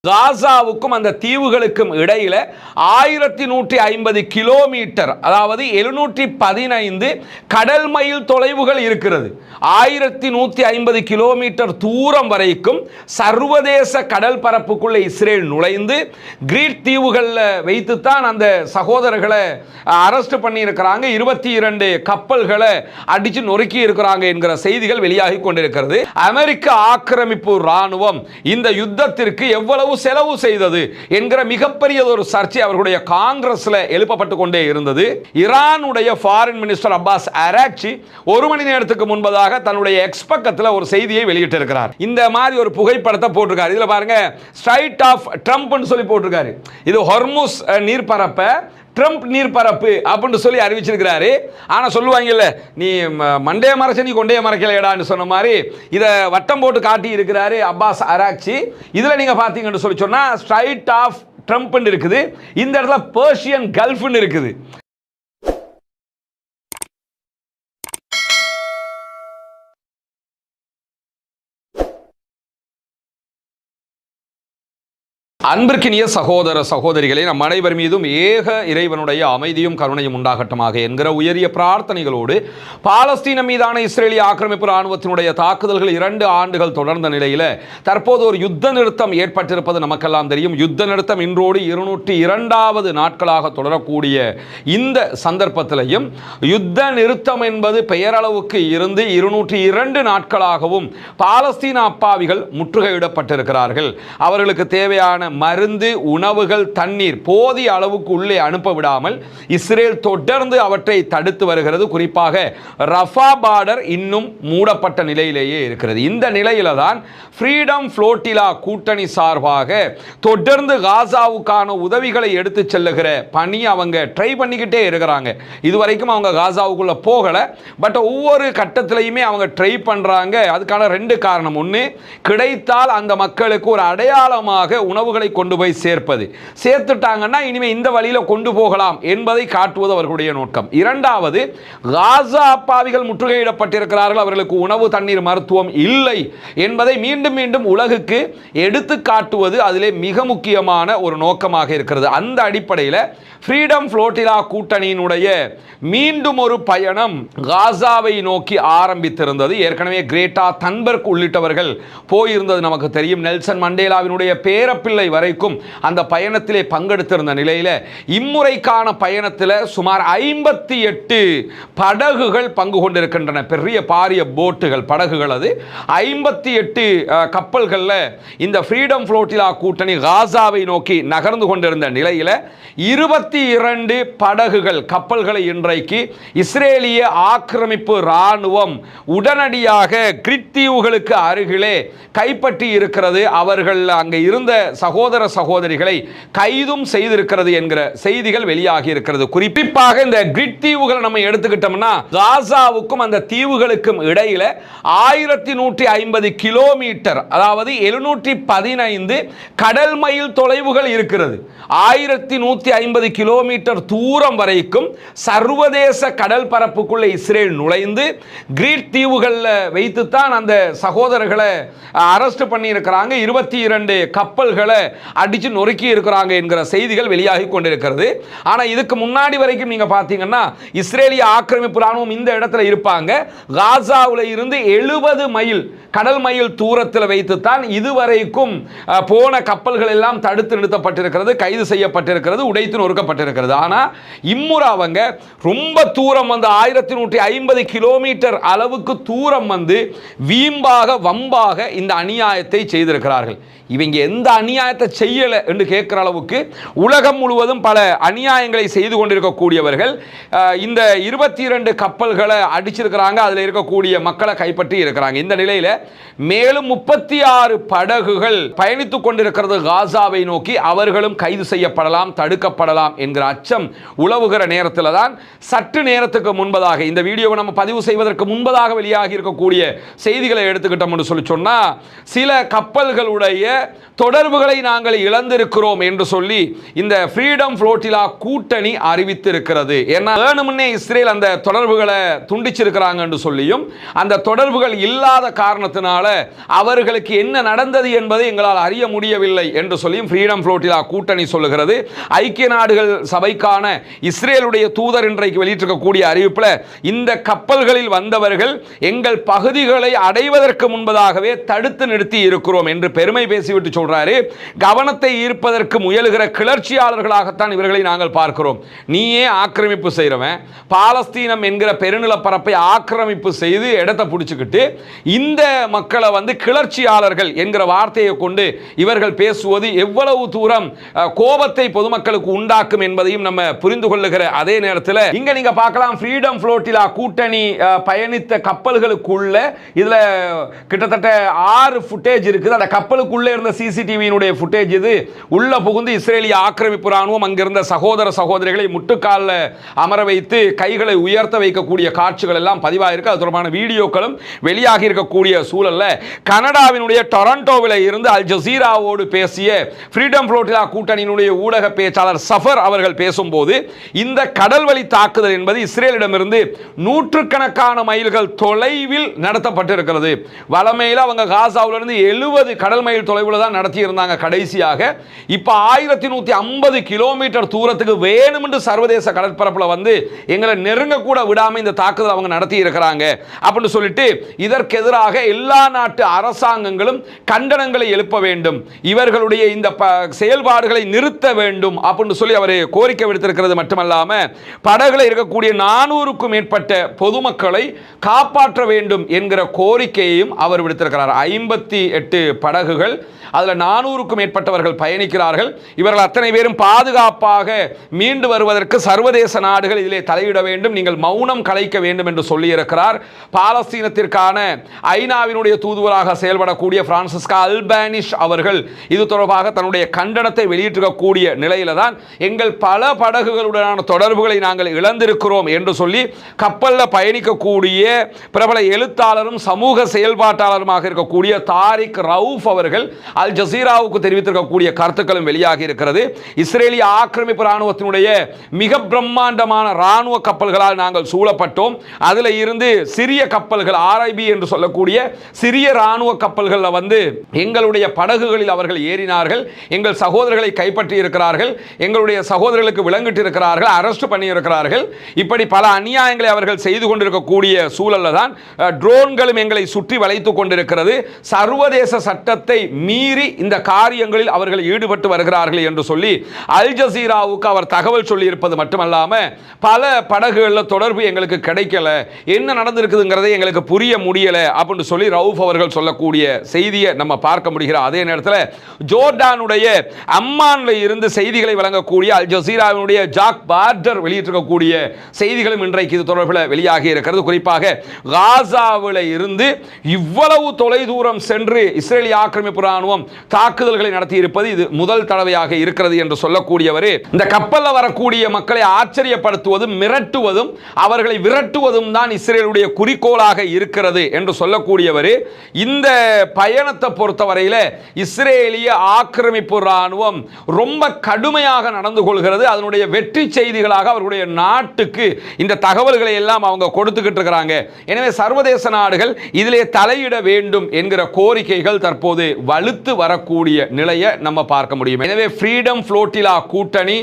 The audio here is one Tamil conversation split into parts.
காசாவுக்கும் அந்த தீவுகளுக்கும் இடையில 1150 கிலோமீட்டர், அதாவது 715 கடல் மைல் தொலைவுகள் இருக்கிறது. 1150 கிலோமீட்டர் தூரம் வரைக்கும் சர்வதேச கடல் பரப்புக்குள்ள இஸ்ரேல் நுழைந்து கிரீட் தீவுகளில் வைத்துத்தான் அந்த சகோதரர்களை அரெஸ்ட் பண்ணி இருக்கிறாங்க. 22 கப்பல்களை அடிச்சு நொறுக்கி இருக்கிறாங்க என்கிற செய்திகள் வெளியாகி கொண்டிருக்கிறது. அமெரிக்க ஆக்கிரமிப்பு ராணுவம் இந்த யுத்தத்திற்கு எவ்வளவு செலவு செய்தது என்கிற மிகப்பெரிய ஒரு சர்ச்சை அவர்களுடைய காங்கிரஸ்ல எழுப்பப்பட்டு கொண்டே இருந்தது. ஈரானுடைய ஃபாரின் மினிஸ்டர் அப்பாஸ் அராக்சி ஒரு மணி நேரத்துக்கு முன்பதாக தன்னுடைய எக்ஸ் பக்கத்தில் ஒரு செய்தியை வெளியிட்டிருக்கிறார். இந்த மாதிரி ஒரு புகைப்படத்தை போட்டிருக்காரு. இதுல பாருங்க, ஸ்ட்ரைட் ஆஃப் ட்ரம்ப்னு சொல்லி போட்டிருக்காரு. இது ஹொர்முஸ் நீர்ப்பரப்ப ட்ரம்ப் நீர்ப்பரப்பு அப்படின்னு சொல்லி அறிவிச்சிருக்கிறாரு. ஆனால் சொல்லுவாங்கல்ல, நீ மண்டைய மறைச்ச நீ கொண்டைய மறைக்கலையடான்னு சொன்ன மாதிரி இதை வட்டம் போட்டு காட்டி இருக்கிறாரு அப்பாஸ் அராக்சி. இதில் நீங்கள் பார்த்தீங்கன்னு சொல்லி சொன்னால் ஸ்ட்ரைட் ஆஃப் ட்ரம்ப்னு இருக்குது, இந்த இடத்துல பெர்ஷியன் கல்ஃப்னு இருக்குது. அன்பிற்கினிய சகோதர சகோதரிகளே, நம் அனைவர் மீதும் ஏக இறைவனுடைய அமைதியும் கருணையும் உண்டாகட்டுமாக என்கிற உயரிய பிரார்த்தனைகளோடு பாலஸ்தீன மீதான இஸ்ரேலிய ஆக்கிரமிப்பு ராணுவத்தினுடைய தாக்குதல்கள் 2 ஆண்டுகள் தொடர்ந்த நிலையில் தற்போது ஒரு யுத்த நிறுத்தம் ஏற்பட்டிருப்பது நமக்கெல்லாம் தெரியும். யுத்த நிறுத்தம் இன்றோடு 202வது நாட்களாக தொடரக்கூடிய இந்த சந்தர்ப்பத்திலையும் யுத்த நிறுத்தம் என்பது பெயரளவுக்கு இருந்து 202 நாட்களாகவும் பாலஸ்தீன அப்பாவிகள் முற்றுகையிடப்பட்டிருக்கிறார்கள். அவர்களுக்கு தேவையான மருந்து, உணவுகள், தண்ணீர் போதிய அளவுக்கு உள்ளே அனுப்ப விடாமல் இஸ்ரேல் தொடர்ந்து அவற்றை தடுத்து வருகிறது. குறிப்பாக ரஃபா பார்டர் இன்னும் மூடப்பட்ட நிலையிலேயே இருக்கிறது. இந்த நிலையில தான் ஃப்ரீடம் ஃப்ளோட்டிலா கூட்டணி சார்பாக தொடர்ந்து காசாவுக்கான உதவிகளை எடுத்து செல்லுகிற பணி அவங்க ட்ரை பண்ணிக்கிட்டே இருக்கிறாங்க. இதுவரைக்கும் அவங்க காசாவுக்குள்ள போகல, பட் ஒவ்வொரு கட்டத்திலையுமே அவங்க ட்ரை பண்றாங்க. அதுக்கான 2 காரணம். ஒன்று, கிடைத்தால் அந்த மக்களுக்கு ஒரு அடையாளமாக உணவுகளை கொண்டு போய் சேர்ப்பது, சேர்த்துட்டாங்கன்னா இனிமே இந்த வழியில கொண்டு போகலாம் என்பதை காட்டுவது அவர்களுடைய நோக்கம். இரண்டாவது, காசா அப்பாவிகள் முற்றுகையிடப்பட்டிருக்கிறார்கள், அவர்களுக்கு உணவு, தண்ணீர், மருத்துவம் இல்லை என்பதை மீண்டும் மீண்டும் உலகுக்கு எடுத்து காட்டுவது அதிலே மிக முக்கியமான ஒரு நோக்கமாக இருக்கிறது. அந்த அடிப்படையில் ஃப்ரீடம் ஃப்ளோட்டிலா கூட்டணியினுடைய மீண்டும் ஒரு பயணம் காசாவை நோக்கி ஆரம்பித்திருந்தது. ஏற்கனவே கிரேட்டா தன்பர்க் உள்ளிட்டவர்கள் போயிருந்தது நமக்கு தெரியும். நெல்சன் மண்டேலாவினுடைய பேரப்பிள்ளை வரைக்கும் அந்த பயணத்திலே பங்கெடுத்திருந்த நிலையில் இம்முறைக்கான பயணத்தில் சுமார் 58 படகுகள் பங்கு கொண்டிருக்கின்றன. பெரிய பாரிய போட்டுகள், படகுகள். அது 58 கப்பல்களில் இந்த ஃப்ரீடம் ஃப்ளோட்டிலா கூட்டணி காசாவை நோக்கி நகர்ந்து கொண்டிருந்த நிலையில் 22 படகுகள், கப்பல்களை இன்றைக்கு இஸ்ரேலிய ஆக்கிரமிப்பு ராணுவம் உடனடியாக கிரீட் தீவுகளுக்கு அருகிலே கைப்பற்றி இருக்கிறது. அவர்கள் அங்கே இருந்த சகோதர சகோதரிகளை கைதும் செய்திருக்கிறது என்கிற செய்திகள் வெளியாகி இருக்கிறது. குறிப்பாக இந்த கிரீட் தீவுகளை நம்ம எடுத்துக்கிட்டோம்னா காசாவுக்கும் அந்த தீவுகளுக்கும் இடையில 1150 கிலோமீட்டர், அதாவது 715 கடல் மைல் தொலைவுகள் இருக்கிறது. 1150 கிலோமீட்டர் தூரம் வரைக்கும் சர்வதேச கடல் பரப்புக்குள்ள இஸ்ரேல் நுழைந்து கிரீட் தீவுகளில் வைத்துத்தான் அந்த சகோதரர்களை அரெஸ்ட் பண்ணி இருக்கிறாங்க. 22 கப்பல்களை அடிச்சு நொறுக்கி இருக்கிறாங்க என்கிற செய்திகள் வெளியாகி கொண்டிருக்கிறது. ஆனால் இதுக்கு முன்னாடி வரைக்கும் நீங்க பார்த்தீங்கன்னா இஸ்ரேலிய ஆக்கிரமிப்பு ராணுவம் இந்த இடத்துல இருப்பாங்க. காசாவில் இருந்து 70 மைல் கடல் மைல் தூரத்தில் வைத்துத்தான் இதுவரைக்கும் போன கப்பல்கள் எல்லாம் தடுத்து நிறுத்தப்பட்டிருக்கிறது, கைது செய்யப்பட்டிருக்கிறது, உடைத்து நொறுக்கப்பட்டிருக்கிறது. ஆனால் இம்முறை அவங்க ரொம்ப தூரம் வந்து 1150 கிலோமீட்டர் அளவுக்கு தூரம் வந்து வீம்பாக வம்பாக இந்த அநியாயத்தை செய்திருக்கிறார்கள். இவங்க எந்த அநியாயத்தை செய்யலை என்று கேட்கிற அளவுக்கு உலகம் முழுவதும் பல அநியாயங்களை செய்து கொண்டிருக்கக்கூடியவர்கள் இந்த 22 கப்பல்களை அடிச்சிருக்கிறாங்க. அதில் இருக்கக்கூடிய மக்களை கைப்பற்றி இருக்கிறாங்க. இந்த நிலையில் மேலும் 36 படகுகள் பயணித்துக் கொண்டிருக்கிறது காசாவை நோக்கி. அவர்களும் கைது செய்யப்படலாம், தடுக்கப்படலாம் என்கிற அச்சம் உலவுகிற நேரத்தில் தான் சற்று நேரத்துக்கு முன்பதாக, இந்த வீடியோவை நம்ம பதிவு செய்வதற்கு முன்பதாக வெளியாகி இருக்கக்கூடிய செய்திகளை எடுத்துக்கிட்டோம் என்று சொல்லி சொன்னா, சில கப்பல்களுடைய தொடர்புகளை நாங்கள் இழந்திருக்கிறோம் என்று சொல்லி இந்த ஃப்ரீடம் ஃப்ளோட்டிலா கூட்டணி அறிவித்திருக்கிறது. ஏன்னா வேணுமுன்னே இஸ்ரேல் அந்த தொடர்புகளை துண்டிச்சிருக்கிறாங்க என்று சொல்லியும் அந்த தொடர்புகள் இல்லாத காரணத்தினால அவர்களுக்கு என்ன நடந்தது என்பதை எங்களால் அறிய முடியவில்லை என்று சொல்லியும் ஃப்ரீடம் ஃப்ளோட்டிலா கூட்டணி சொல்லுகிறது. ஐக்கிய நாடுகள் சபைக்கான இஸ்ரேலுடைய தூதர் இன்றைக்கு வெளியிட்டிருக்கக்கூடிய அறிவிப்பில் இந்த கப்பல்களில் வந்தவர்கள் எங்கள் பகுதிகளை அடைவதற்கு முன்பதாகவே தடுத்து நிறுத்தி இருக்கிறோம் என்று பெருமை பேசிவிட்டு சொல்றாரு. கவனத்தை ஈர்ப்பதற்கு முயலுகிற கிளர்ச்சியாளர்களாகத்தான் இவர்களை நாங்கள் பார்க்கிறோம். நீயே ஆக்கிரமிப்பு செய்கிறவன், பாலஸ்தீனம் என்கிற பெருநிலப்பரப்பை ஆக்கிரமிப்பு செய்து இடத்தை பிடிச்சுக்கிட்டு இந்த மக்களை வந்து கிளர்ச்சியாளர்கள் என்கிற வார்த்தையை கொண்டு இவர்கள் பேசுவது எவ்வளவு தூரம் கோபத்தை பொதுமக்களுக்கு உண்டாக்கும் என்பதையும் நம்ம புரிந்து கொள்ளுகிற அதே நேரத்தில் இங்க நீங்க பார்க்கலாம் ஃப்ரீடம் ஃப்ளோட்டிலா கூட்டணி பயணித்த கப்பல்களுக்குள்ள இதுல கிட்டத்தட்ட 6 ஃபுட்டேஜ் இருக்குது. அந்த கப்பலுக்குள்ள இருந்த சிசிடிவியினுடைய ஃபுட்டேஜ் இது. உள்ள புகுந்து இஸ்ரேலிய ஆக்கிரமிப்பு ராணுவம் அங்கிருந்த சகோதர சகோதரிகளை முட்டுக்கால அமர வைத்து கைகளை உயர்த்த வைக்கக்கூடிய காட்சிகள் எல்லாம் பதிவாயிருக்கு. அது தொடர்பான வீடியோக்களும் வெளியாகி இருக்கக்கூடிய சூழல்ல கனடாவினுடைய டொரண்டோவில் இருந்து அல் ஜசீராவோடு பேசிய ஃப்ரீடம் ஃப்ளோட்டிலா கூட்டணியினுடைய ஊடக பேச்சாளர் சஃபர் அவர்கள் பேசும்போது இந்த கடல்வழி தாக்குதல் என்பது இஸ்ரேலிடமிருந்து நூற்றுக்கணக்கான மைல்கள் தொலைவில் நடத்தப்பட்டிருக்கிறது. வளமையில் அவங்க காசாவிலிருந்து 70 கடல் மைல் தொலைவில் தான் நடத்தி இருந்தாங்க கடைசியாக. இப்ப 1150 கிலோமீட்டர் தூரத்துக்கு வேணுமென்று சர்வதேச கடற்பரப்பில் வந்து எங்களை நெருங்க கூட விடாம இந்த தாக்குதல் அவங்க நடத்தி இருக்கிறாங்க அப்படின்னு சொல்லிட்டு இதற்கு எதிராக எல்லா நாட்டு அரசாங்கங்களும் கண்டனங்களை எழுப்ப வேண்டும், இவர்களுடைய இந்த செயல்பாடுகளை நிறுத்த வேண்டும் அப்படின்னு சொல்லி அவர் கோரிக்கை விடுத்திருக்கிறது. மட்டுமல்லாம படகுல இருக்கக்கூடிய 400க்கும் மேற்பட்ட பொதுமக்களை காப்பாற்ற வேண்டும் என்கிற கோரிக்கையையும் அவர் விடுத்திருக்கிறார். 58 படகுகள், அதுல 400க்கும் மேற்பட்டவர்கள் பயணிக்கிறார்கள். இவர்கள் அத்தனை பேரும் பாதுகாப்பாக மீண்டு வருவதற்கு சர்வதேச நாடுகள் இதிலே தலையிட வேண்டும், நீங்கள் மௌனம் கலைக்க வேண்டும் என்று சொல்லியிருக்கிறார். பாலஸ்தீனத்திற்கான ஐநாவினுடைய தூதுவராக செயல்படக்கூடிய பிரான்சிஸ்கா அல்பானிஷ் அவர்கள் இது தொடர்பாக தன்னுடைய கண்டனத்தை வெளியிட்டிருக்கக்கூடிய நிலையில தான் எங்கள் பல படகுகளுடனான தொடர்புகளை நாங்கள் இழந்திருக்கிறோம் என்று சொல்லி கப்பல்ல பயணிக்கக்கூடிய பிரபல எழுத்தாளரும் சமூக செயல்பாட்டாளருமாக இருக்கக்கூடிய தாரிக் ரவுஃப் அவர்கள் அல் ஜசீராவுக்கு தெரிவித்திருக்கக்கூடிய கருத்துக்களும் வெளியாகி இருக்கிறது. இஸ்ரேலிய ஆக்கிரமிப்பு ராணுவத்தினுடைய மிக பிரம்மாண்டமான ராணுவ கப்பல்களால் நாங்கள் சூழப்பட்டோம். அதில் இருந்து சிறிய கப்பல்கள் RIB என்று சொல்லக்கூடிய சிறிய ராணுவ கப்பல்கள் வந்து எங்களுடைய படகுகளில் அவர்கள் ஏறினார்கள், எங்கள் சகோதரர்களை கைப்பற்றி இருக்கிறார்கள், எங்களுடைய சகோதரர்களுக்கு விலங்கிட்டு இருக்கிறார்கள், அரெஸ்ட் பண்ணி இருக்கிறார்கள். இப்படி பல அநியாயங்களை அவர்கள் செய்து கொண்டிருக்கக்கூடிய சூழல்ல தான் ட்ரோன்களும் எங்களை சுற்றி வளைத்துக் கொண்டிருக்கிறது. சர்வதேச சட்டத்தை மீறி இந்த காரியங்களில் அவர்கள் ஈடுபட்டு வருகிறார்கள் என்று சொல்லி அல் ஜசீராவுக்கு அவர் தகவல் சொல்லி இருப்பது மட்டுமல்லாம பல படகுகளில் தொடர்பு எங்களுக்கு கிடைக்கல, என்ன நடந்திருக்குதுங்கிறதை எங்களுக்கு புரிய முடியல அப்படின்னு சொல்லி ரவுஃப் அவர்கள் சொல்லக்கூடிய செய்தியை நம்ம பார்க்க முடிகிற அதே நேரத்தில் ஜோர்டானுடைய அம்மான்ல இருந்து செய்திகளை வழங்கக்கூடிய அல் ஜசீராவினுடைய ஜாக் பார்டர் வெளியிட்டிருக்கக்கூடிய செய்திகளும் இன்றைக்கு இது தொடர்பில் வெளியாகி இருக்கிறது. குறிப்பாக காசாவில் இருந்து இவ்வளவு தொலைதூரம் சென்று இஸ்ரேலிய ஆக்கிரமிப்பு ராணுவம் தாக்குதல்களை நடத்தி இருப்பது இது முதல் தடவையாக இருக்கிறது என்று சொல்லக்கூடியவர் இந்த கப்பல்ல வரக்கூடிய மக்களை ஆச்சரியப்படுத்துவதும் மிரட்டுவதும் அவர்களை விரட்டுவதும் தான் இஸ்ரேலுடைய குறிக்கோளாக இருக்கிறது என்று சொல்லக்கூடியவர் இந்த பயணத்தை பொறுத்தவரையில் இஸ்ரேலிய ஆக்கிரமிப்பு ராணுவம் ரொம்ப கடுமையாக நடந்து கொள்கிறது. அதனுடைய வெற்றி செய்திகளாக அவர்களுடைய நாட்டுக்கு இந்த தகவல்களை எல்லாம் அவங்க கொடுத்துக்கிட்டு இருக்கிறாங்க. எனவே சர்வதேச நாடுகள் இதிலே தலையிட வேண்டும் என்கிற கோரிக்கைகள் தற்போது வலுத்து வரக்கூடிய நிலையை நம்ம பார்க்க முடியும். எனவே ஃப்ரீடம் ஃப்ளோட்டிலா கூட்டணி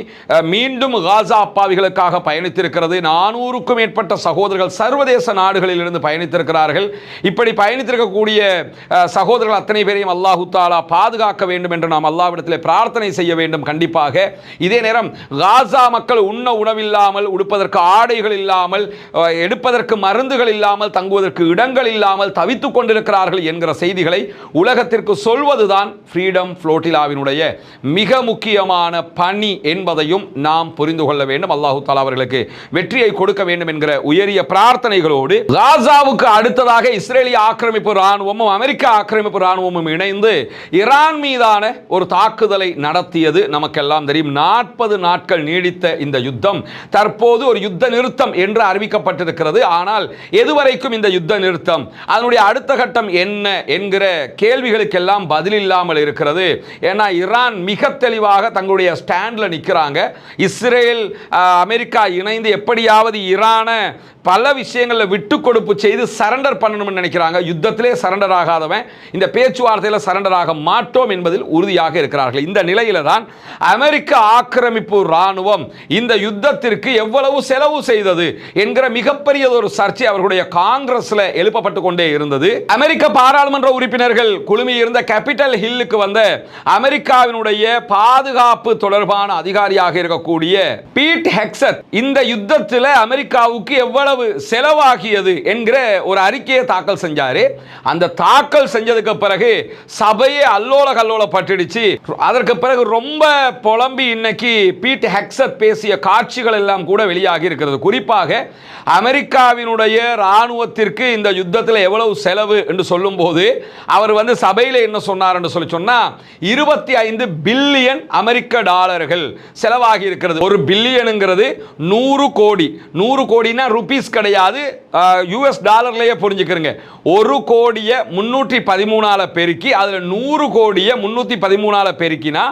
மீண்டும் காசா அப்பாவிகளுக்காக பயணித்திருக்கிறது. 400க்கும் மேற்பட்ட சகோதரர்கள் சர்வதேச நாடுகளில் இருந்து பயணித்திருக்கிறார்கள். இப்படி பயணித்திருக்கக்கூடிய சகோதரர்கள் அத்தனை பேரையும் அல்லாஹு தஆலா பாதுகாக்க வேண்டும் என்று நாம் அல்லாஹ்விடத்தில் பிரார்த்தனை செய்ய வேண்டும். கண்டிப்பாக இதே நேரம் காசா மக்கள் உண்ண உணவில்லாமல், உடுப்பதற்கு ஆடைகள் இல்லாமல், எடுப்பதற்கு மருந்துகள் இல்லாமல், தங்குவதற்கு இடங்கள் இல்லாமல் தவித்துக் கொண்டிருக்கிறார்கள் என்கிற செய்திகளை உலகத்திற்கு சொல்வதுதான் ஃப்ரீடம் ஃப்ளோட்டிலாவினுடைய மிக முக்கியமான பணி என்பதையும் நாம் புரிந்து கொள்ள வேண்டும். அல்லாஹு தஆலா அவர்களுக்கு வெற்றியை கொடுக்க வேண்டும் என்கிற உயரிய பிரார்த்தனைகளோடு காசாவுக்கு அடுத்ததாக இஸ்ரேலிய ஆக்கிரமிப்பு ராணுவமும் அமெரிக்க ஆக்கிரமிப்பு ராணுவமும் இணைந்து ஈரான் மீதான ஒரு தாக்குதலை நடத்தியது நமக்கெல்லாம் தெரியும். 40 நாட்கள் நீடித்த இந்த யுத்தம் தற்போது ஒரு யுத்த நிறுத்தம் என்று அறிவிக்கப்பட்டிருக்கிறது. ஆனால் எதுவரைக்கும் இந்த யுத்த நிறுத்தம், அதனுடைய அடுத்த கட்டம் என்ன என்கிற கேள்விகளுக்கெல்லாம் பதில் இல்லாமல் இருக்கிறது. ஏன்னா ஈரான் மிக தெளிவாக தங்களுடைய ஸ்டாண்டில் நிற்கிறாங்க. இஸ்ரேல் அமெரிக்கா இணைந்து எப்படியாவது ஈரானை பல விஷயங்களில் விட்டு கொடுப்பு செய்து சரண்டர் பண்ணணும்னு நினைக்கிறாங்க. யுத்தத்திலே சரண்டர் ஆகாதவன் இந்த பேச்சுவார்த்தையில் சரண்டர் ஆக மாட்டோம் என்பதில் உறுதியாக இருக்கிறார்கள். இந்த நிலையில தான் அமெரிக்க ஆக்கிரமிப்பு ராணுவம் இந்த யுத்தத்திற்கு எவ்வளவு செலவு செய்தது என்கிற மிகப்பெரிய ஒரு சர்ச்சை அவர்களுடைய காங்கிரஸ்ல எழுப்பப்பட்டு கொண்டே இருந்தது. அமெரிக்க பாராளுமன்ற உறுப்பினர்கள் குழுமி இருந்த கேபிட்டல் ஹில்லுக்கு வந்த அமெரிக்காவினுடைய பாதுகாப்பு தொடர்பான அதிகாரியாக இருக்கக்கூடிய பீட் ஹெக்ஸட் இந்த யுத்தத்தில் அமெரிக்காவுக்கு எவ்வளவு செலவாகியது என்கிற ஒரு அறிக்கையை தாக்கல் செஞ்சாரு. அந்த தாக்கல் செஞ்சதுக்கு பிறகு சபையே அல்லோல கல்லோல பட்டுடுச்சு. அதற்கு பிறகு ரொம்ப புலம்பி இன்னைக்கு பீட் ஹெக்ஸட் பேசிய காட்சிகள் எல்லாம் கூட வெளியாகி இருக்கிறது. குறிப்பாக அமெரிக்காவினுடைய ராணுவத்திற்கு இந்த யுத்தத்தில் எவ்வளவு செலவு என்று சொல்லும் போது அவர் சபையில் என்ன சொன்னார் என்று சொன்னா 25 பில்லியன் அமெரிக்க டாலர்கள் செலவாகி இருக்கிறது. ஒரு பில்லியனுங்கிறது 100 கோடி. 100 கோடினா ருபீஸ் கிடையாது, யுஎஸ் டாலர்லயே புரிஞ்சுக்கிறங்க. 1 கோடியை 313 பெருக்கி அதுல 100 கோடியை 313 பெருக்கினா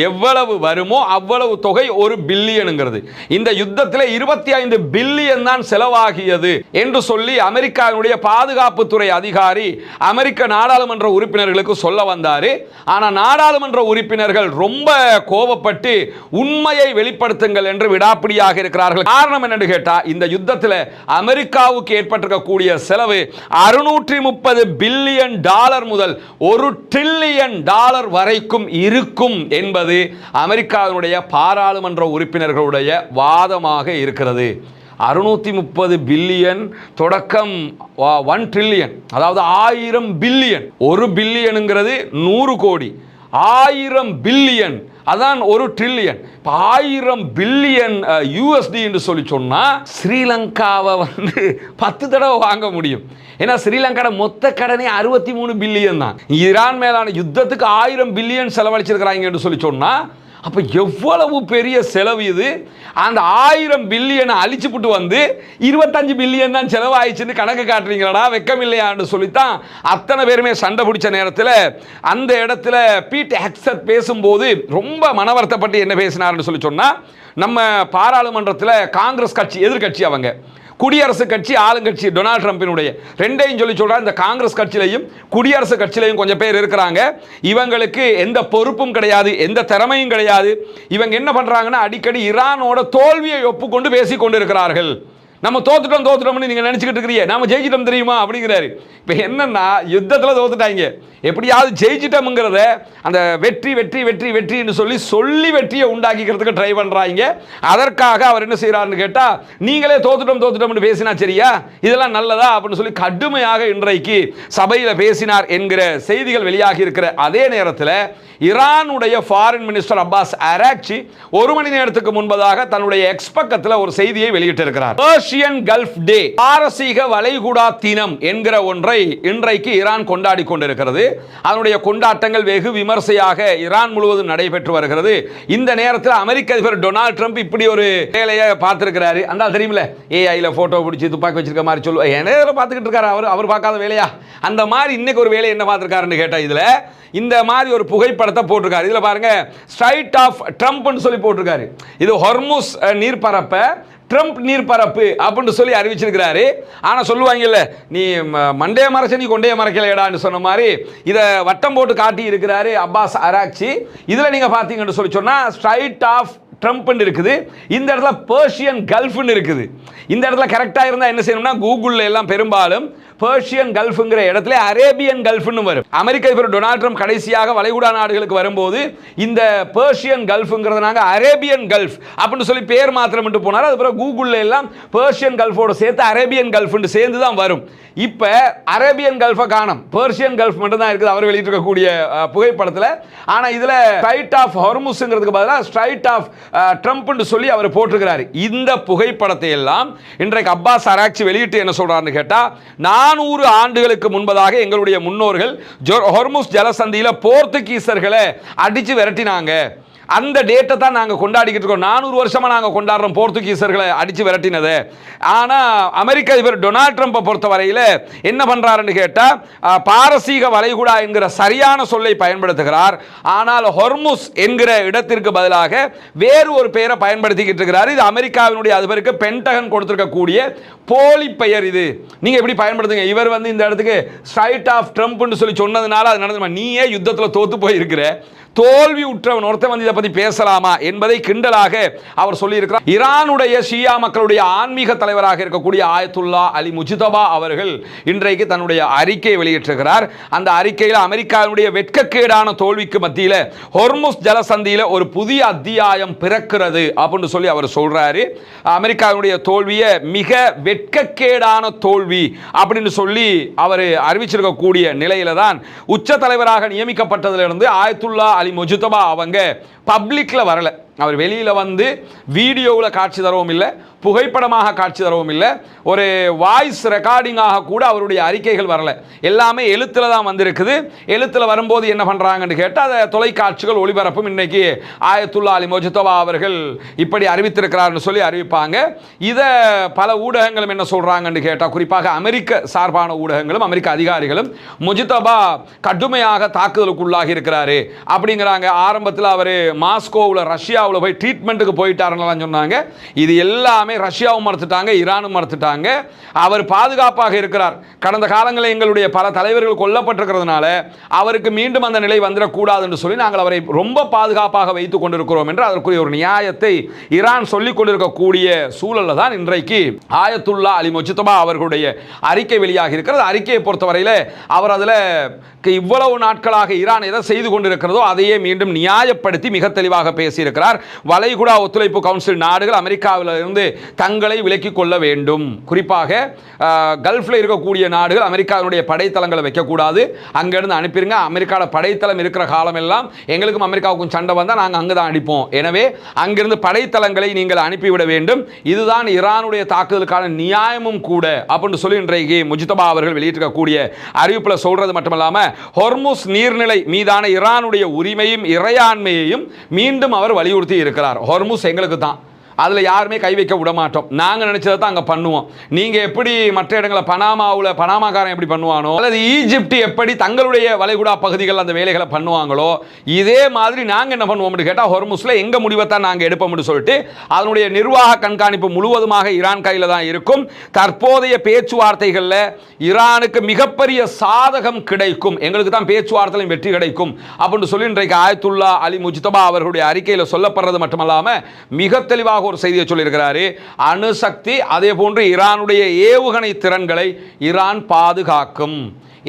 எவ்வளவு வருமோ அவ்வளவு தொகை ஒரு பில்லியனுங்கிறது. இந்த யுத்தத்தில் 25 பில்லியன் தான் செலவாகியது என்று சொல்லி அமெரிக்காவுடைய பாதுகாப்புத்துறை அதிகாரி அமெரிக்க நாடாளுமன்ற உறுப்பினர்களுக்கு சொல்ல வந்தாரு. ஆனா நாடாளுமன்ற உறுப்பினர்கள் ரொம்ப கோபப்பட்டு உண்மையை வெளிப்படுத்துங்கள் என்று விடாப்பிடியாக இருக்கிறார்கள். காரணம் என்னன்னு கேட்டா இந்த யுத்தத்தில் அமெரிக்காவுக்கு ஏற்பட்டிருக்கக்கூடிய செலவு 630 பில்லியன் டாலர் முதல் 1 டிரில்லியன் டாலர் வரைக்கும் இருக்கும் என்பது அமெரிக்காவினுடைய பாராளுமன்ற உறுப்பினர்களுடைய வாதமாக இருக்கிறது. 630 பில்லியன் தொடக்கம் 1 டிரில்லியன், அதாவது 1000 பில்லியன். 1 பில்லியனுங்கிறது 100 கோடி, 1000 பில்லியன் அதான் 1 டிரில்லியன். 1000 பில்லியன் யூஎஸ்டி என்று சொல்லி சொன்னா ஸ்ரீலங்காவை 10 தடவை வாங்க முடியும். ஏன்னா ஸ்ரீலங்கா மொத்த கடனே 63 பில்லியன் தான். ஈரான் மேலான யுத்தத்துக்கு 1000 பில்லியன் செலவழிச்சிருக்கிறாங்க என்று சொல்லி சொன்னா அப்ப எவ்வளவு பெரிய செலவு இது. அந்த 1000 பில்லியனை அழிச்சு போட்டு 25 பில்லியன் தான் செலவாயிடுச்சுன்னு கணக்கு காட்டுறீங்களா, வெக்கம் இல்லையான்னு சொல்லித்தான் அத்தனை பேருமே சண்டை பிடிச்ச நேரத்தில் அந்த இடத்துல பீட் ஹெக்ஸட் பேசும்போது ரொம்ப மனவருத்தப்பட்டு என்ன பேசினார்னு சொல்லி சொன்னா, நம்ம பாராளுமன்றத்தில் காங்கிரஸ் கட்சி எதிர்கட்சி, அவங்க குடியரசு கட்சி ஆளுங்கட்சி டொனால்ட் ட்ரம்பினுடைய ரெண்டையும் சொல்றாங்க. இந்த காங்கிரஸ் கட்சியிலையும் குடியரசு கட்சியிலையும் கொஞ்சம் பேர் இருக்கிறாங்க. இவங்களுக்கு எந்த பொறுப்பும் கிடையாது, எந்த திறமையும் கிடையாது. இவங்க என்ன பண்றாங்கன்னா அடிக்கடி ஈரானோட தோல்வியை ஒப்புக்கொண்டு பேசிக் கொண்டு இருக்கிறார்கள். நம்ம தோத்துட்டோம்னு நீங்க நினைச்சுக்கிட்டு இருக்கிறீங்க, நாம ஜெயிச்சிட்டோம் தெரியுமா அப்படிங்கிறாரு. இப்போ என்னன்னா யுத்தத்தில் தோத்துட்டாங்க, எப்படியாவது ஜெயிச்சிட்டோம்ங்கிறத அந்த வெற்றி வெற்றி வெற்றி வெற்றின்னு சொல்லி வெற்றியை உண்டாக்கிக்கிறதுக்கு ட்ரை பண்றாங்க. அதற்காக அவர் என்ன செய்யறாருன்னு கேட்டா, நீங்களே தோத்துட்டோம்னு பேசினா சரியா, இதெல்லாம் நல்லதா அப்படின்னு சொல்லி கடுமையாக இன்றைக்கு சபையில் பேசினார் என்கிற செய்திகள் வெளியாகி இருக்கிற அதே நேரத்தில் ஈரானுடைய ஃபாரின் மினிஸ்டர் அப்பாஸ் அராக்சி 1 மணி நேரத்துக்கு முன்பதாக தன்னுடைய எக்ஸ் பக்கத்தில் ஒரு செய்தியை வெளியிட்டிருக்கிறார். பெர்ஷியன் கல்ஃப் டே, பாரசீக வளைகுடா தினம் என்கிற ஒன்றை இன்றைக்கு ஈரான் கொண்டாடி கொண்டிருக்கிறது. அதனுடைய கொண்டாட்டங்கள் வெகு விமர்சையாக ஈரான் முழுவதும் நடைபெற்று வருகிறது. இந்த நேரத்தில் அமெரிக்க அதிபர் டொனால்ட் ட்ரம்ப் இப்படி ஒரு வேலையை பார்த்திருக்கிறாரு. அந்த தெரியுமில்ல, ஏஐல போட்டோ பிடிச்சி துப்பாக்கி வச்சிருக்க மாதிரி சொல்லுவாங்க, என்ன பார்த்துக்கிட்டு இருக்காரு அவர் பார்க்காத வேலையா, அந்த மாதிரி இன்னைக்கு ஒரு வேலை என்ன பார்த்திருக்காருன்னு கேட்டா இதுல இந்த மாதிரி ஒரு புகைப்படத்தை போட்டிருக்காரு. இதுல பாருங்க, ஸ்ட்ரைட் ஆஃப் ட்ரம்ப்னு சொல்லி போட்டிருக்காரு. இது ஹொர்முஸ் நீர்ப்பரப்பை ட்ரம்ப் நீர்ப்பரப்பு அப்படின்னு சொல்லி அறிவிச்சிருக்கிறாரு. ஆனால் சொல்லுவாங்கல்ல, நீ மண்டைய மறைச்ச நீ கொண்டைய மறைக்கலையடான்னு சொன்ன மாதிரி இதை வட்டம் போட்டு காட்டி இருக்கிறாரு அப்பாஸ் அராக்சி. இதில் நீங்கள் பார்த்தீங்கன்னு சொல்லி சொன்னால் ஸ்ட்ரைட் ஆஃப் ட்ரம்ப்னு இருக்குது, இந்த இடத்துல பெர்ஷியன் கல்ஃப்னு இருக்குது. இந்த இடத்துல கரெக்டாக இருந்தால் என்ன செய்யணும்னா கூகுளில் எல்லாம் பெரும்பாலும் பெர்ஷியன் கல்ஃப்ங்கிற இடத்துல அரேபியன் கல்ஃப்னு வரும். அமெரிக்க அதிபர் டொனால்ட் ட்ரம்ப் கடைசியாக வளைகுடா நாடுகளுக்கு வரும்போது இந்த பெர்ஷியன் கல்ஃப்ங்கிறத நாங்கள் அரேபியன் கல்ஃப் அப்படின்னு சொல்லி பேர் மாத்திரம் போனார். அதுக்கப்புறம் கூகுளில் எல்லாம் பெர்ஷியன் கல்ஃபோட சேர்த்து அரேபியன் கல்ஃப்னு சேர்ந்து தான் வரும். இப்போ அரேபியன் கல்ஃபை காணும், பெர்ஷியன் கல்ஃப் மட்டும் தான் இருக்குது அவர் வெளியிட்டிருக்கக்கூடிய புகைப்படத்தில். ஆனால் இதில் ஸ்ட்ரைட் ஆஃப் ஹொர்முஸ்ங்கிறதுக்கு பதிலாக ஸ்ட்ரைட் ஆஃப் ட்ரம்ப்னு சொல்லி அவர் போட்டிருக்கிறார். இந்த புகைப்படத்தை எல்லாம் இன்றைக்கு அப்பாஸ் அராக்சி வெளியிட்டு என்ன சொல்றாருன்னு கேட்டா, 400 ஆண்டுகளுக்கு முன்பதாக எங்களுடைய முன்னோர்கள் ஹொர்முஸ் ஜலசந்தியில போர்த்துகீசர்களை அடிச்சு விரட்டினாங்க. அந்த டேட்டை தான் நாங்கள் கொண்டாடிக்கிட்டு இருக்கோம். 400 வருஷமாக நாங்கள் கொண்டாடுறோம் போர்த்துகீசர்களை அடித்து விரட்டினது. ஆனால் அமெரிக்க அதிபர் டொனால்ட் ட்ரம்பை பொறுத்தவரையில் என்ன பண்ணுறாருன்னு கேட்டால் பாரசீக வளைகுடா என்கிற சரியான சொல்லை பயன்படுத்துகிறார். ஆனால் ஹொர்முஸ் என்கிற இடத்திற்கு பதிலாக வேறு ஒரு பெயரை பயன்படுத்திக்கிட்டு இருக்கிறார். இது அமெரிக்காவினுடைய அதிபருக்கு பென்டகன் கொடுத்திருக்கக்கூடிய போலி பெயர். இது நீங்கள் எப்படி பயன்படுத்துங்க? இவர் இந்த இடத்துக்கு ஸ்ட்ரைட் ஆஃப் ட்ரம்ப்னு சொல்லி சொன்னதுனால அது நடந்துமா? நீயே யுத்தத்தில் தோத்து போயிருக்கிற தோல்வி உற்றவன் ஒருத்தன் இதை பற்றி பேசலாமா என்பதை கிண்டலாக அவர் சொல்லியிருக்கிறார். ஈரானுடைய ஷியா மக்களுடைய ஆன்மீக தலைவராக இருக்கக்கூடிய ஆயத்துல்லா அலி முஜ்தபா அவர்கள் இன்றைக்கு தன்னுடைய அறிக்கையை வெளியிட்டிருக்கிறார். அந்த அறிக்கையில் அமெரிக்காவினுடைய வெட்கக்கேடான தோல்விக்கு மத்தியில் ஹொர்முஸ் ஜலசந்தியில் ஒரு புதிய அத்தியாயம் பிறக்கிறது அப்படின்னு சொல்லி அவர் சொல்றாரு. அமெரிக்காவினுடைய தோல்வியை மிக வெட்கக்கேடான தோல்வி அப்படின்னு சொல்லி அவர் அறிவிச்சிருக்கக்கூடிய நிலையில தான் உச்ச தலைவராக நியமிக்கப்பட்டதிலிருந்து ஆயத்துல்லா அலி முஜ்தபா அவங்க பப்ளிக்ல வரல. அவர் வெளியில் வீடியோவில் காட்சி தரவும் இல்லை, புகைப்படமாக காட்சி தரவும் இல்லை, ஒரு வாய்ஸ் ரெக்கார்டிங்காக கூட அவருடைய அறிக்கைகள் வரல. எல்லாமே எழுத்தில் தான் வந்திருக்குது. எழுத்தில் வரும்போது என்ன பண்ணுறாங்கன்னு கேட்டால் அதை தொலைக்காட்சிகள் ஒளிபரப்பும். இன்னைக்கு ஆயத்துல்லா அலி முஜ்தபா அவர்கள் இப்படி அறிவித்திருக்கிறார்னு சொல்லி அறிவிப்பாங்க. இதை பல ஊடகங்களும் என்ன சொல்கிறாங்கன்னு கேட்டால், குறிப்பாக அமெரிக்க சார்பான ஊடகங்களும் அமெரிக்க அதிகாரிகளும் முஜ்தபா கடுமையாக தாக்குதலுக்குள்ளாகி இருக்கிறாரு அப்படிங்கிறாங்க. ஆரம்பத்தில் அவர் மாஸ்கோவில் ரஷ்யாவில் போய் ட்ரீட்மெண்ட்டுக்கு போயிட்டாருன்னு சொன்னாங்க. இது எல்லாமே ரஷ்யாவும் மறுத்துட்டாங்க, ஈரானும் மறுத்துட்டாங்க. அவர் பாதுகாப்பாக இருக்கிறார். கடந்த காலங்களில் எங்களுடைய பல தலைவர்கள் கொல்லப்பட்டிருக்கிறதுனால அவருக்கு மீண்டும் அந்த நிலை வந்துடக்கூடாது என்று சொல்லி நாங்கள் அவரை ரொம்ப பாதுகாப்பாக வைத்துக் கொண்டிருக்கிறோம் என்று அதற்குரிய ஒரு நியாயத்தை ஈரான் சொல்லிக் கொண்டிருக்கக்கூடிய சூழலில் தான் இன்றைக்கு ஆயத்துல்லா அலி முஜ்தபா அவர்களுடைய அறிக்கை வெளியாகி இருக்கிறது. அறிக்கையை பொறுத்தவரையில் அவர் அதில் இவ்வளவு நாட்களாக ஈரான் எதை செய்து கொண்டிருக்கிறதோ அதையே மீண்டும் நியாயப்படுத்தி மிக தெளிவாக பேசியிருக்கிறார். வளைகுடா ஒத்துழைப்பு கவுன்சில் நாடுகள் அமெரிக்காவில் இருந்து தங்களை விலக்கிக் கொள்ள வேண்டும். குறிப்பாக கல்ஃபில் இருக்கக்கூடிய நாடுகள் அமெரிக்காவுடைய படைத்தளங்களை வைக்கக்கூடாது, அங்கிருந்து அனுப்பிடுங்க. அமெரிக்காவில் படைத்தளம் இருக்கிற காலம் எல்லாம் எங்களுக்கும் அமெரிக்காவுக்கும் சண்டை வந்தால் நாங்கள் அங்கே தான் அடிப்போம். எனவே அங்கிருந்து படைத்தளங்களை நீங்கள் அனுப்பிவிட வேண்டும். இதுதான் ஈரானுடைய தாக்குதலுக்கான நியாயமும் கூட அப்படின்னு சொல்லி இன்றைக்கு முஜ்தபா அவர்கள் வெளியிட்டிருக்கக்கூடிய அறிவிப்பில் சொல்றது மட்டுமல்லாமல் ஹொர்முஸ் நீர்நிலை மீதான ஈரானுடைய உரிமையும் இறையாண்மையையும் மீண்டும் அவர் வலியுறுத்தி இருக்கிறார். ஹொர்முஸ் எங்களுக்கு தான், அதில் யாருமே கை வைக்க விட மாட்டோம், நாங்கள் நினச்சதை தான் அங்கே பண்ணுவோம். நீங்கள் எப்படி மற்ற இடங்களில் பனாமாக்காரன் எப்படி பண்ணுவானோ, அல்லது ஈஜிப்ட் எப்படி தங்களுடைய வளைகுடா பகுதிகள் அந்த வேலைகளை பண்ணுவாங்களோ, இதே மாதிரி நாங்கள் என்ன பண்ணுவோம்னு கேட்டால் ஹொர்முஸில் எங்கள் முடிவை தான் நாங்கள் எடுப்போம்னு சொல்லிட்டு அதனுடைய நிர்வாக கண்காணிப்பு முழுவதுமாக ஈரான் கையில் தான் இருக்கும். தற்போதைய பேச்சுவார்த்தைகளில் ஈரானுக்கு மிகப்பெரிய சாதகம் கிடைக்கும், எங்களுக்கு தான் பேச்சுவார்த்தையில் வெற்றி கிடைக்கும் அப்படின்னு சொல்லி இன்றைக்கு ஆயத்துல்லா அலி முஜ்தபா அவர்களுடைய அறிக்கையில் சொல்லப்படுறது மட்டுமல்லாமல் மிக தெளிவாக ஒரு செய்தியை சொல்லியிருக்கிறாரு. அணுசக்தி அதே போன்று ஈரானுடைய ஏவுகணை திறன்களை ஈரான் பாதுகாக்கும்.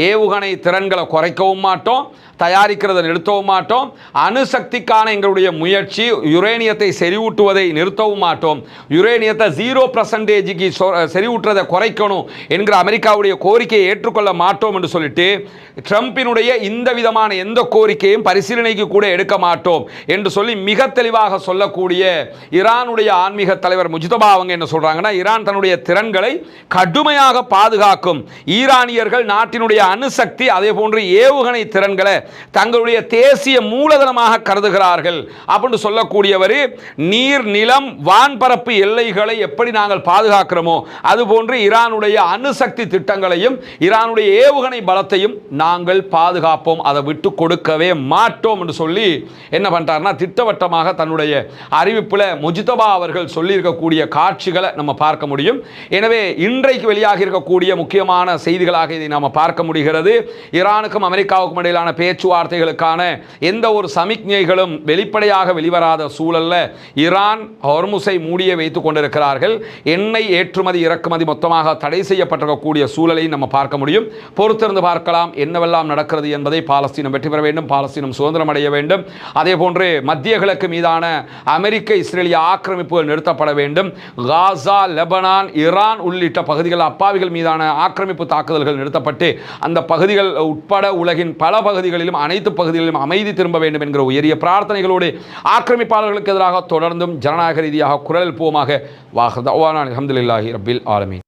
ஏவுகணை திறன்களை குறைக்கவும் மாட்டோம், தயாரிக்கிறதை நிறுத்தவும் மாட்டோம். அணுசக்திக்கான எங்களுடைய முயற்சி யுரேனியத்தை செறிவூட்டுவதை நிறுத்தவும் மாட்டோம். யுரேனியத்தை 0%க்கு செறிவூட்டுறதை குறைக்கணும் என்கிற அமெரிக்காவுடைய கோரிக்கையை ஏற்றுக்கொள்ள மாட்டோம் என்று சொல்லிட்டு ட்ரம்பினுடைய இந்த விதமான எந்த கோரிக்கையும் பரிசீலனைக்கு கூட எடுக்க மாட்டோம் என்று சொல்லி மிக தெளிவாக சொல்லக்கூடிய ஈரானுடைய ஆன்மீக தலைவர் முஜ்தபா அவங்க என்ன சொல்றாங்கன்னா, ஈரான் தன்னுடைய திறன்களை கடுமையாக பாதுகாக்கும். ஈரானியர்கள் நாட்டினுடைய அணுசக்தி அதே போன்று ஏவுகணை திறன்களை தங்களுடைய தேசிய மூலதனமாக கருதுகிறார்கள் அப்படின்னு சொல்லக்கூடியவர். நீர், நிலம், வான்பரப்பு எல்லைகளை எப்படி நாங்கள் பாதுகாக்கிறோமோ அதுபோன்று ஈரானுடைய அணுசக்தி திட்டங்களையும் ஈரானுடைய ஏவுகணை பலத்தையும் நாங்கள் பாதுகாப்போம், அதை விட்டு கொடுக்கவே மாட்டோம் என்று சொல்லி என்ன பண்றாருன்னா திட்டவட்டமாக தன்னுடைய அறிவிப்பில் முஜ்தபா அவர்கள் சொல்லியிருக்கக்கூடிய காட்சிகளை நம்ம பார்க்க முடியும். எனவே இன்றைக்கு வெளியாக இருக்கக்கூடிய முக்கியமான செய்திகளாக இதை நாம் பார்க்க முடிகிறது. ஈரானுக்கும் அமெரிக்காவுக்கும் இடையிலான பேச்சுவார்த்தைகளுக்கான எந்த ஒரு சமிக்ஞைகளும் வெளிப்படையாக வெளிவராத சூழல்ல ஈரான் ஹொர்முஸை மூடியே வைத்துக் கொண்டிருக்கிறார்கள். எண்ணெய் ஏற்றுமதி இறக்குமதி மொத்தமாக தடை செய்யப்பட்டிருக்கக்கூடிய சூழலை நம்ம பார்க்க முடியும். பொறுத்திருந்து பார்க்கலாம் என்னவெல்லாம் நடக்கிறது என்பதை. பாலஸ்தீனம் வெற்றி பெற வேண்டும், பாலஸ்தீனம் சுதந்திரம் அடைய வேண்டும். அதே போன்று மத்திய கிழக்கு மீதான அமெரிக்க இஸ்ரேலிய ஆக்கிரமிப்புகள் நிறுத்தப்பட வேண்டும். காசா, லெபனான், ஈரான் உள்ளிட்ட பகுதிகள் அப்பாவிகள் மீதான ஆக்கிரமிப்பு தாக்குதல்கள் நிறுத்தப்பட்டு அந்த பகுதிகள் உட்பட உலகின் பல பகுதிகளிலும் அனைத்து பகுதிகளிலும் அமைதி திரும்ப வேண்டும் என்கிற உயரிய பிரார்த்தனைகளோடு ஆக்கிரமிப்பாளர்களுக்கு எதிராக தொடர்ந்தும் ஜனநாயக ரீதியாக குரல் எழுப்புவோமாக. வாஹ் தஅவானா அல்ஹம்துலில்லாஹி ரப்பில் ஆலமீன்.